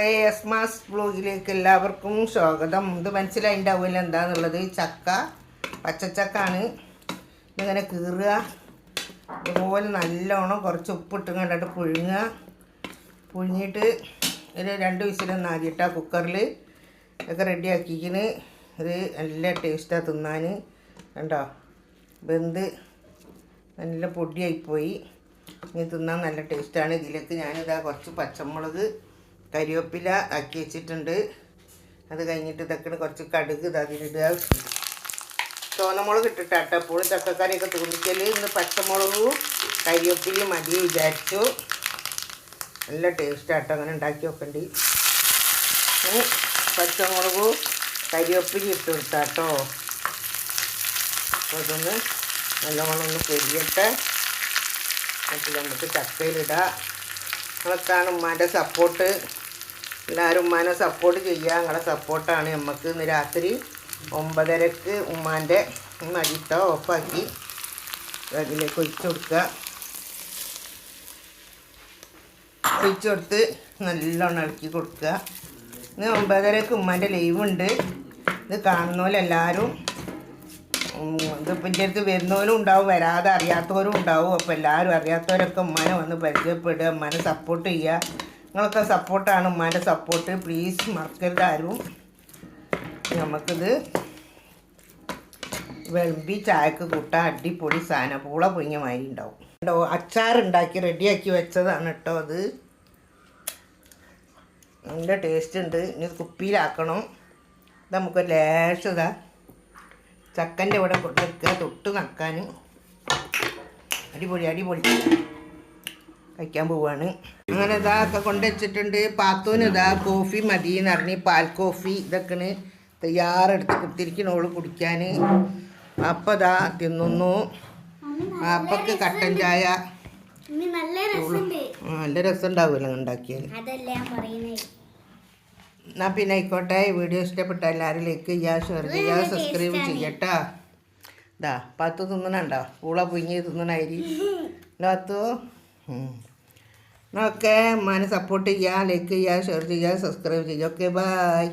എസ്മാസ് ബ്ലോഗിലേക്ക് എല്ലാവർക്കും സ്വാഗതം. ഇത് മനസ്സിലായിണ്ടാവില്ല എന്താന്നുള്ളത്. ചക്ക പച്ചച്ചക്കാണ്. ഇതിങ്ങനെ കീറുക, ഇതുപോലെ നല്ലോണം കുറച്ച് ഉപ്പിട്ട് കണ്ടിട്ട് പുഴുങ്ങിയിട്ട് ഒരു 2 വിസിലൊന്നും ആദ്യമിട്ടാൽ കുക്കറിൽ ഒക്കെ റെഡിയാക്കിക്കിന്. ഇത് നല്ല ടേസ്റ്റാണ് തിന്നാൻ. കണ്ടോ, വെന്ത് നല്ല പൊടിയായിപ്പോയി. ഇനി തിന്നാൻ നല്ല ടേസ്റ്റാണ്. ഇതിലേക്ക് ഞാനിതാ കുറച്ച് പച്ചമുളക് കരിവേപ്പില ആക്കി വെച്ചിട്ടുണ്ട്. അത് കഴിഞ്ഞിട്ട് ഇതൊക്കെ കുറച്ച് കടുക് അതിലിടുക. ചുവന്നമുളക് ഇട്ടിട്ടാട്ടോ എപ്പോഴും ചക്കക്കറിയൊക്കെ തൂമിക്കൽ. ഇന്ന് പച്ചമുളകും കരിവേപ്പിലയും മതി വിചാരിച്ചു. നല്ല ടേസ്റ്റാട്ടോ, അങ്ങനെ ഉണ്ടാക്കി വെക്കണ്ടി. പച്ചമുളകും കരിവേപ്പിലയും ഇട്ട് കൊടുത്താട്ടോ. അപ്പോൾ ഇതൊന്ന് നല്ലോണം ഒന്ന് പൊരിയട്ടെ. എന്നിട്ട് നമുക്ക് ചക്കയിലിടാം. നിങ്ങളൊക്കെയാണ് ഉമ്മാൻ്റെ സപ്പോർട്ട്. എല്ലാവരും ഉമ്മാനെ സപ്പോർട്ട് ചെയ്യുക. നിങ്ങളെ സപ്പോർട്ടാണ് നമുക്ക്. ഇന്ന് രാത്രി 9:30 ഉമ്മാൻ്റെ മടിത്ത ഓഫാക്കി അതിലേക്ക് ഒഴിച്ചു കൊടുത്ത് നല്ലോണം ഇളക്കി കൊടുക്കുക. ഇന്ന് 9:30 ഉമ്മാൻ്റെ ലൈവുണ്ട്. ഇത് കാണുന്ന പോലെ എല്ലാവരും ഇതിപ്പോൾ എൻ്റെ അടുത്ത് വരുന്നവരും ഉണ്ടാവും, വരാതെ അറിയാത്തവരും ഉണ്ടാവും. അപ്പോൾ എല്ലാവരും അറിയാത്തവരൊക്കെ ഉമ്മാനെ വന്ന് പരിചയപ്പെടുക, ഉമ്മാനെ സപ്പോർട്ട് ചെയ്യുക. നിങ്ങളൊക്കെ സപ്പോർട്ടാണ് ഉമ്മാൻ്റെ സപ്പോർട്ട്. പ്ലീസ് മറക്കരുത് ആരും. നമുക്കിത് വെളുമ്പി ചായക്ക് കൂട്ടാൻ അടിപൊളി സാധനം. പൂള പൊങ്ങിയ മാതിരി ഉണ്ടാവും കേട്ടോ. അച്ചാറുണ്ടാക്കി റെഡിയാക്കി വെച്ചതാണ് കേട്ടോ. അത് നല്ല ടേസ്റ്റ് ഉണ്ട്. ഇനി കുപ്പിയിലാക്കണം. ഇത് നമുക്കൊരു ലേശതാ ചക്കൻ്റെ ഇവിടെ കൊണ്ടുവയ്ക്കുക, തൊട്ട് നക്കാൻ. അടിപൊളി കഴിക്കാൻ പോവാണ്. അങ്ങനെ ഇതൊക്കെ കൊണ്ടുവച്ചിട്ടുണ്ട്. പാത്തൂന് ഇതാ കോഫി മതി എന്ന് പറഞ്ഞ് പാൽ കോഫി ഇതൊക്കെയാണ് തയ്യാറെടുത്ത് കുത്തിരിക്കണോള് കുടിക്കാൻ. അപ്പം ഇതാ തിന്നുന്നു. അപ്പക്ക് കട്ടൻ ചായ. നല്ല രസം ഉണ്ടാവുമല്ലോ ഉണ്ടാക്കിയാൽ. എന്നാൽ പിന്നെ ആയിക്കോട്ടെ. വീഡിയോ ഇഷ്ടപ്പെട്ട എല്ലാവരും ലൈക്ക് ചെയ്യുക, ഷെയർ ചെയ്യുക, സബ്സ്ക്രൈബ് ചെയ്യട്ടോ. ഇതാ പത്ത് തിന്നണുണ്ടോ, പൂള പുഴുങ്ങി തിന്നണായി പത്തു. ഓക്കെ, ഉമ്മാനെ സപ്പോർട്ട് ചെയ്യുക, ലൈക്ക് ചെയ്യുക, ഷെയർ ചെയ്യുക, സബ്സ്ക്രൈബ് ചെയ്യുക. Okay, by.